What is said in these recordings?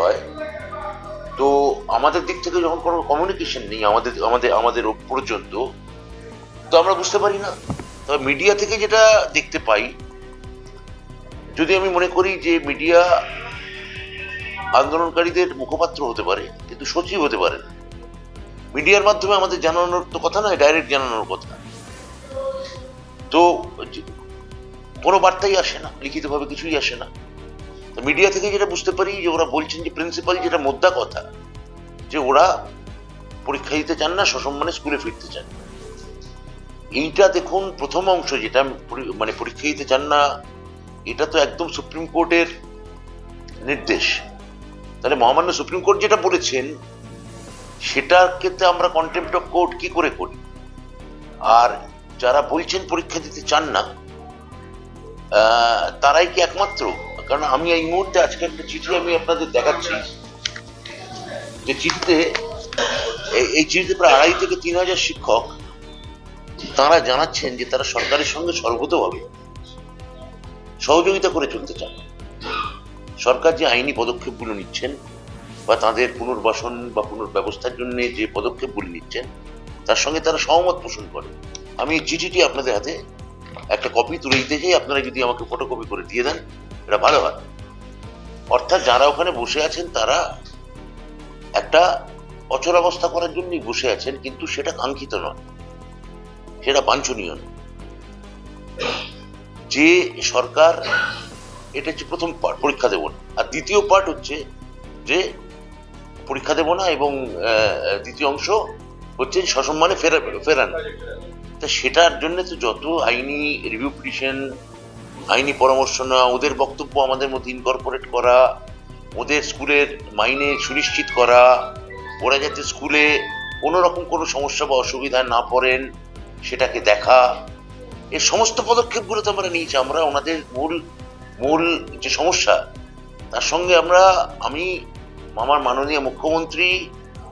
হয়, তো আমাদের দিক থেকে যখন কোনো কমিউনিকেশন নেই আমাদের পর্যন্ত, তো আমরা বুঝতে পারি না। তবে মিডিয়া থেকে যেটা দেখতে পাই, যদি আমি মনে করি যে মিডিয়া আন্দোলনকারীদের মুখপাত্র হতে পারে কিন্তু সচিব হতে পারে না। মিডিয়ার মাধ্যমে আমাদের জানানোর তো কথা নয়, ডাইরেক্ট জানানোর কথা। তো কোনো বার্তাই আসে না, লিখিতভাবে কিছুই আসে না। তো মিডিয়া থেকে যেটা বুঝতে পারি যে ওরা বলছেন যে প্রিন্সিপাল যেটা মোদ্দা কথা, যে ওরা পরীক্ষা দিতে চান না, সসম্মানে স্কুলে ফিরতে চান। এইটা দেখুন, প্রথম অংশ যেটা মানে পরীক্ষা দিতে চান না, এটা তো একদম সুপ্রিম কোর্টের নির্দেশ। তাহলে মহামান্য সুপ্রিম কোর্ট যেটা বলেছেন সেটার ক্ষেত্রে আমরা কন্টেম্প্ট অফ কোর্ট কি করে করি? আর যারা বলছেন পরীক্ষা দিতে চান না, তারাই কি একমাত্র? কারণ আমি এই মুহূর্তে আজকে একটা চিঠি আমি আপনাদের দেখাচ্ছি, যে চিঠিতে এই চিঠিতে প্রায় 2.5 থেকে 3,000 শিক্ষক তারা জানাচ্ছেন যে তারা সরকারের সঙ্গে সর্বতভাবে সহযোগিতা করে চলতে চান। সরকার যে আইনি পদক্ষেপগুলো নিচ্ছেন বা তাদের পুনর্বাসন বা পুনর্ব্যবস্থার জন্য যে পদক্ষেপগুলি নিচ্ছেন, তার সঙ্গে তারা সহমত পোষণ করে। আমি এই চিঠিটি আপনাদের হাতে একটা কপি তুলে দিতে চাই, আপনারা যদি আমাকে ফটোকপি করে দিয়ে দেন এটা ভালো হয়। অর্থাৎ যারা ওখানে বসে আছেন তারা একটা অচলাবস্থা করার জন্যই বসে আছেন, কিন্তু সেটা কাঙ্ক্ষিত নয়, সেটা বাঞ্ছনীয় নয়। যে সরকার, এটা হচ্ছে প্রথম পার্ট, পরীক্ষা দেব না। আর দ্বিতীয় পার্ট হচ্ছে যে পরীক্ষা দেব না, এবং দ্বিতীয় অংশ হচ্ছে সসম্মানে ফেরান। তা সেটার জন্য তো যত আইনি রিভিউ পিটিশন, আইনি পরামর্শ নেওয়া, ওদের বক্তব্য আমাদের মধ্যে ইনকর্পোরেট করা, ওদের স্কুলের মাইনে সুনিশ্চিত করা, ওরা যাতে স্কুলে কোনো রকম কোনো সমস্যা বা অসুবিধায় না পড়েন সেটাকে দেখা, এই সমস্ত পদক্ষেপগুলো তো আমরা নিয়েছি। আমরা ওনাদের মূল যে সমস্যা তার সঙ্গে আমি আমার মাননীয় মুখ্যমন্ত্রী,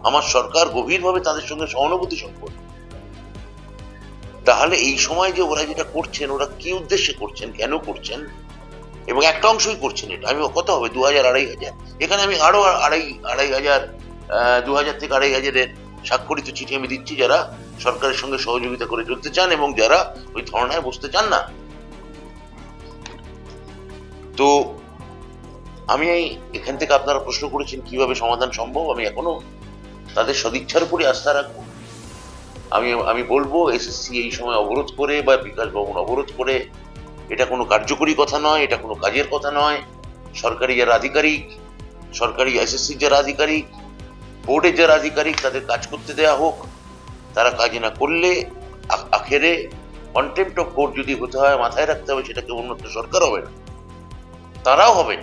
আমার সরকার গভীরভাবে তাদের সঙ্গে সহানুভূতি সম্পন্ন। তাহলে এই সময় যে ওরা যেটা করছেন, ওরা কি উদ্দেশ্যে করছেন, কেন করছেন, এবং একটা অংশই করছেন এটা, আমি কত হবে 2,000 2,500, এখানে আমি আরো 2,500 2,000 থেকে 2,500 স্বাক্ষরিত চিঠি আমি দিচ্ছি যারা সরকারের সঙ্গে সহযোগিতা করে চলতে চান এবং যারা ওই ধর্নায় বসতে চান না। তো আমি এখান থেকে আপনারা প্রশ্ন করেছেন কিভাবে সমাধান সম্ভব, আমি এখনো তাদের সদিচ্ছার উপরই আস্থা রাখবো। আমি বলবো এসএসসি এই সময় অবরোধ করে বা বিকাশ ভবন অবরোধ করে এটা কোনো কার্যকরী কথা নয়, এটা কোনো কাজের কথা নয়। সরকারি যারা আধিকারিক, সরকারি এসএসসির যারা আধিকারিক, বোর্ডের যারা আধিকারিক, তাদের কাজ করতে দেয়া হোক। তারা কাজ না করলে আখেরে কন্টেম্প্ট অফ কোর্ট যদি হতে হয়, মাথায় রাখতে হবে সেটা কেবলমাত্র সরকার হবে না, তারাও হবেন।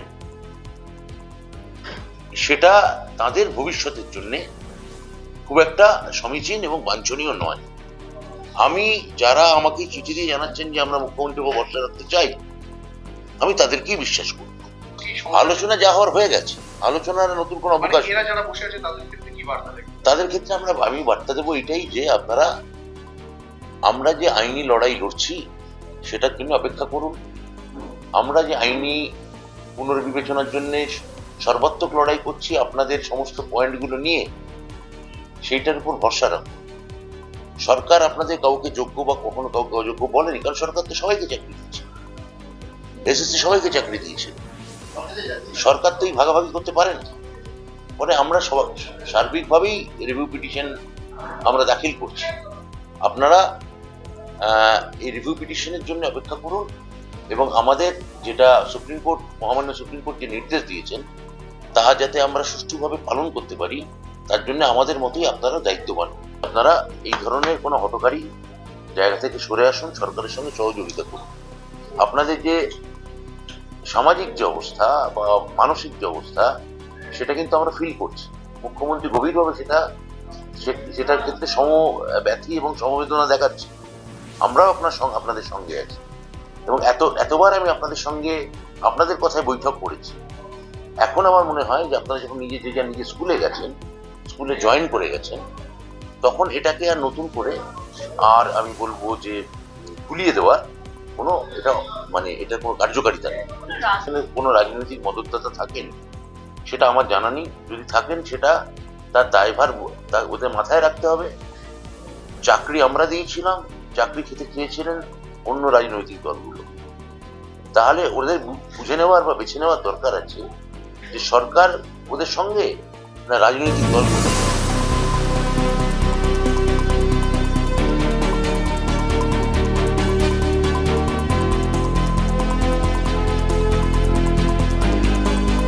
সেটা তাদের ভবিষ্যতের জন্য খুব একটা সমীচীন এবং বাঞ্ছনীয় নয়। আমি যারা আমাকে চিঠি দিয়ে জানাচ্ছেন যে আমরা মুখ্যমন্ত্রীকে ভরসা রাখতে চাই, আমি তাদেরকেই বিশ্বাস করি। আলোচনা যা হওয়ার হয়ে গেছে, আলোচনার নতুন কোনো অবকাশ। তাদের ক্ষেত্রে আমি বার্তা দেবো এটাই যে আমরা যে আইনি লড়াই লড়ছি সেটার জন্য অপেক্ষা করুন। আমরা যে আইনি পুনর্বিবেচনার জন্য সর্বাত্মক লড়াই করছি, আপনাদের সমস্ত পয়েন্টগুলো নিয়ে সেইটার উপর ভরসা রাখুন। সরকার আপনাদের কাউকে যোগ্য বা কখনো কাউকে অযোগ্য বলেনি, কারণ সরকার তো সবাইকে চাকরি দিয়েছে, এসএসসি সবাইকে চাকরি দিয়েছে। সরকার তো এই ভাগাভাগি করতে পারে না। পরে আমরা সার্বিকভাবেই রিভিউ পিটিশন আমরা দাখিল করছি। আপনারা এই রিভিউ পিটিশনের জন্য অপেক্ষা করুন, এবং আমাদের যেটা মহামান্য সুপ্রিম কোর্ট যে নির্দেশ দিয়েছেন তা যাতে আমরা সুষ্ঠুভাবে পালন করতে পারি, তার জন্য আমাদের মতোই আপনারা দায়িত্ববান। আপনারা এই ধরনের কোনো হঠকারী জায়গা থেকে সরে আসুন, সরকারের সঙ্গে সহযোগিতা করুন। আপনাদের যে সামাজিক যে অবস্থা বা মানসিক যে অবস্থা সেটা কিন্তু আমরা ফিল করছি। মুখ্যমন্ত্রী গভীরভাবে সেটার ক্ষেত্রে সমব্যথী এবং সমবেদনা দেখাচ্ছি। আমরাও আপনাদের সঙ্গে আছি, এবং এতবার আমি আপনাদের কথায় বৈঠক করেছি। এখন আমার মনে হয় যে আপনারা যখন নিজে স্কুলে গেছেন, স্কুলে জয়েন করে গেছেন, তখন এটাকে আর নতুন করে আর আমি বলবো যে ভুলিয়ে দেওয়ার এটা কোনো কার্যকারিতা নেই। কোনো রাজনৈতিক মদতদাতা থাকেন সেটা আমার জানা নেই। যদি থাকেন সেটা তার দায়ভার ওদের মাথায় রাখতে হবে। চাকরি আমরা দিয়েছিলাম, চাকরি খেতে চেয়েছিলেন অন্য রাজনৈতিক দলগুলো। তাহলে ওদের বুঝে নেওয়ার বা বেছে নেওয়ার দরকার আছে যে সরকার ওদের সঙ্গে না রাজনৈতিক দলগুলো।